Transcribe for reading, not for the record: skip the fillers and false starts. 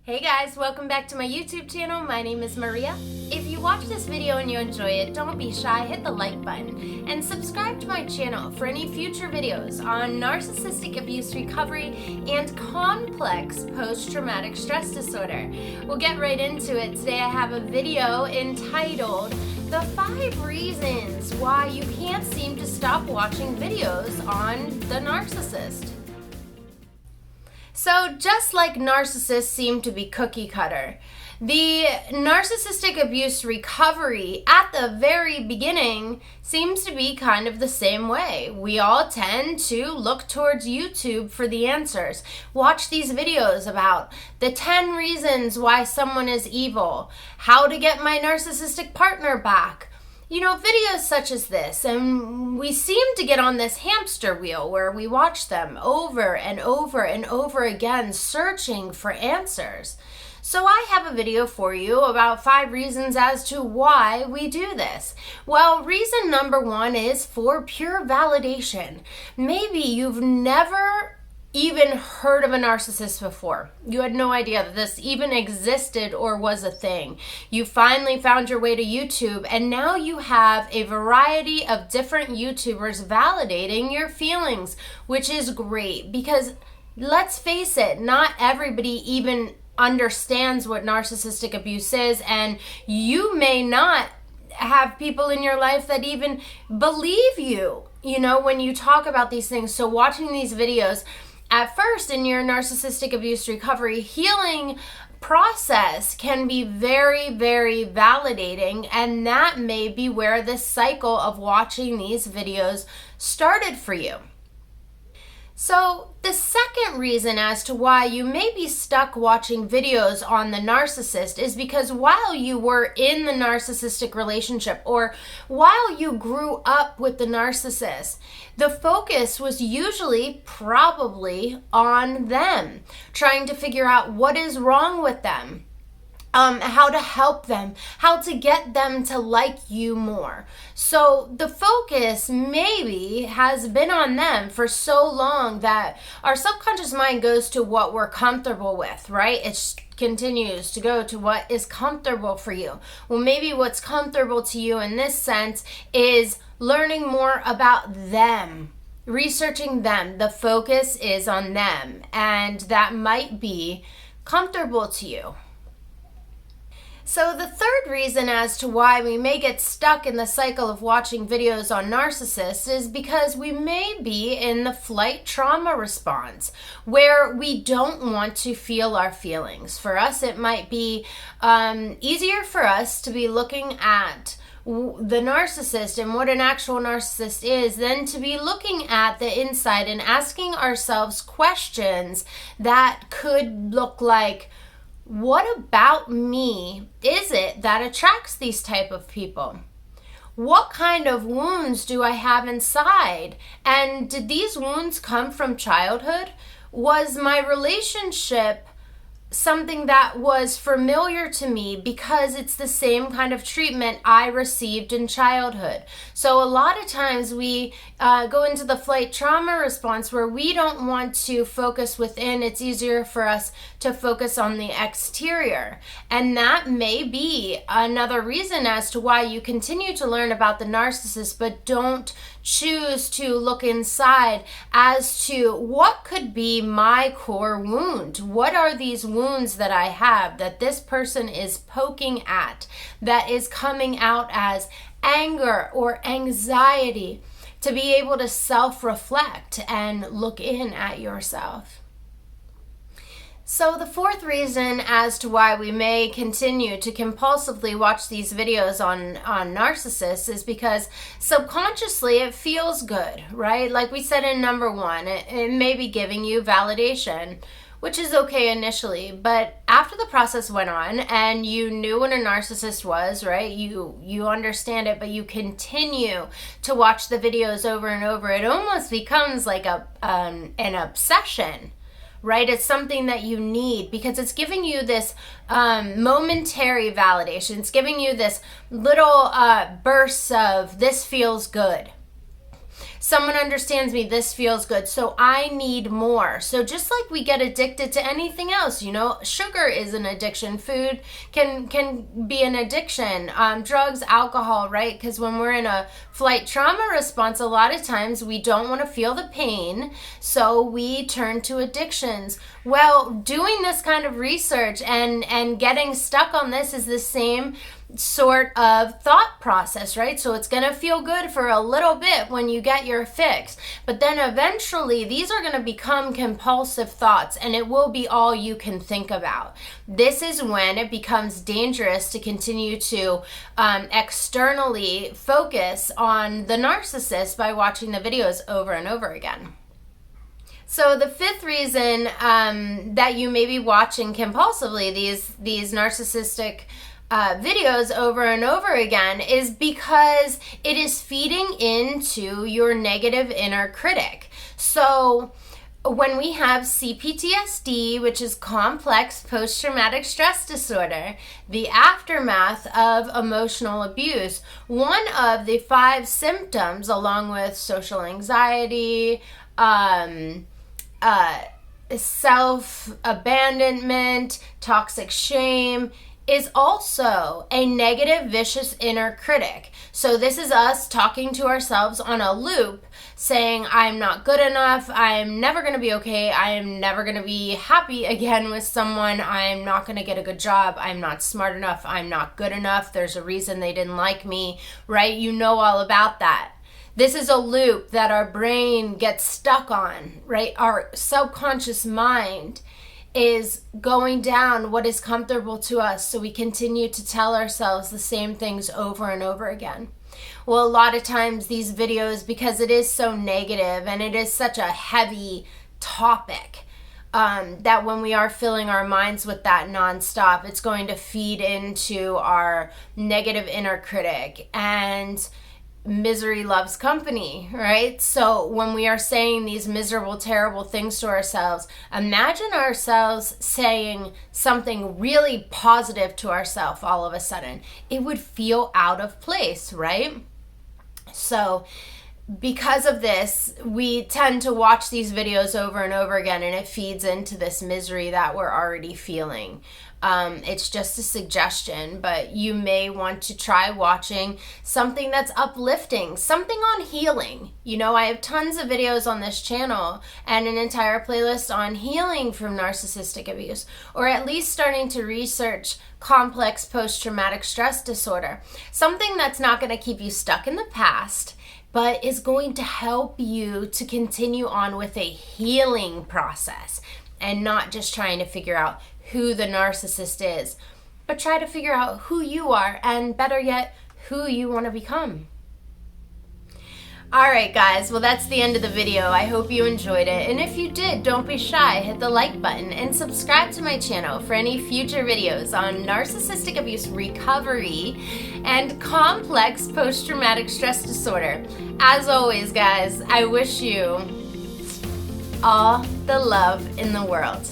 Hey guys, welcome back to my YouTube channel. My name is Maria. If you watch this video and you enjoy it, don't be shy, hit the like button and subscribe to my channel for any future videos on narcissistic abuse recovery and complex post-traumatic stress disorder. We'll get right into it. Today I have a video entitled The 5 Reasons Why You Can't Seem to Stop Watching Videos on the Narcissist. So just like narcissists seem to be cookie cutter, the narcissistic abuse recovery at the very beginning seems to be kind of the same way. We all tend to look towards YouTube for the answers. Watch these videos about the 10 reasons why someone is evil, how to get my narcissistic partner back. You know, videos such as this, and we seem to get on this hamster wheel where we watch them over and over and over again, searching for answers. So I have a video for you about 5 reasons as to why we do this. Well, reason number 1 is for pure validation. Maybe you've never even heard of a narcissist before. You had no idea that this even existed or was a thing. You finally found your way to YouTube, and now you have a variety of different YouTubers validating your feelings, which is great because let's face it, not everybody even understands what narcissistic abuse is, and you may not have people in your life that even believe you, when you talk about these things. So watching these videos at first in your narcissistic abuse recovery healing process can be very, very validating, and that may be where this cycle of watching these videos started for you. So the second reason as to why you may be stuck watching videos on the narcissist is because while you were in the narcissistic relationship or while you grew up with the narcissist, the focus was usually probably on them, trying to figure out what is wrong with them. How to help them, how to get them to like you more. So the focus maybe has been on them for so long that our subconscious mind goes to what we're comfortable with, right? It continues to go to what is comfortable for you. Well, maybe what's comfortable to you in this sense is learning more about them, researching them. The focus is on them, and that might be comfortable to you. So the third reason as to why we may get stuck in the cycle of watching videos on narcissists is because we may be in the flight trauma response where we don't want to feel our feelings. For us, it might be easier for us to be looking at the narcissist and what an actual narcissist is than to be looking at the inside and asking ourselves questions that could look like, what about me is it that attracts these type of people? What kind of wounds do I have inside? And did these wounds come from childhood? Was my relationship something that was familiar to me because it's the same kind of treatment I received in childhood? So a lot of times we go into the flight trauma response where we don't want to focus within. It's easier for us to focus on the exterior. And that may be another reason as to why you continue to learn about the narcissist but don't choose to look inside as to what could be my core wound. What are these wounds that I have that this person is poking at, that is coming out as anger or anxiety, to be able to self-reflect and look in at yourself. So the fourth reason as to why we may continue to compulsively watch these videos on narcissists is because subconsciously it feels good, right? Like we said in number 1, it may be giving you validation, which is okay initially, but after the process went on and you knew what a narcissist was, right? You understand it, but you continue to watch the videos over and over. It almost becomes like an obsession, right? It's something that you need because it's giving you this momentary validation. It's giving you this little bursts of this feels good. Someone understands me, this feels good, so I need more. So just like we get addicted to anything else, you know, sugar is an addiction, food can be an addiction, drugs, alcohol, right? Because when we're in a flight trauma response, a lot of times we don't want to feel the pain, so we turn to addictions. Well, doing this kind of research and getting stuck on this is the same sort of thought process, right? So it's going to feel good for a little bit when you get your fix, but then eventually these are going to become compulsive thoughts, and it will be all you can think about. This is when it becomes dangerous to continue to externally focus on the narcissist by watching the videos over and over again. So the fifth reason that you may be watching compulsively these narcissistic videos over and over again is because it is feeding into your negative inner critic. So when we have C-PTSD, which is complex post-traumatic stress disorder, the aftermath of emotional abuse, one of the 5 symptoms, along with social anxiety, self-abandonment, toxic shame, is also a negative, vicious inner critic. So this is us talking to ourselves on a loop, saying, I'm not good enough, I'm never going to be okay, I am never going to be happy again with someone, I'm not going to get a good job, I'm not smart enough, I'm not good enough, there's a reason they didn't like me, right? You know all about that. This is a loop that our brain gets stuck on, right? Our subconscious mind is going down what is comfortable to us, so we continue to tell ourselves the same things over and over again. Well, a lot of times these videos, because it is so negative and it is such a heavy topic, that when we are filling our minds with that nonstop, it's going to feed into our negative inner critic, and misery loves company, right? So when we are saying these miserable, terrible things to ourselves, imagine ourselves saying something really positive to ourselves all of a sudden. It would feel out of place, right? So because of this, we tend to watch these videos over and over again, and it feeds into this misery that we're already feeling. It's just a suggestion, but you may want to try watching something that's uplifting, something on healing. You know, I have tons of videos on this channel and an entire playlist on healing from narcissistic abuse, or at least starting to research complex post-traumatic stress disorder. Something that's not going to keep you stuck in the past, but is going to help you to continue on with a healing process, and not just trying to figure out who the narcissist is, but try to figure out who you are, and better yet, who you want to become. Alright guys, well that's the end of the video. I hope you enjoyed it, and if you did, don't be shy, hit the like button and subscribe to my channel for any future videos on narcissistic abuse recovery and complex post-traumatic stress disorder. As always guys, I wish you all the love in the world.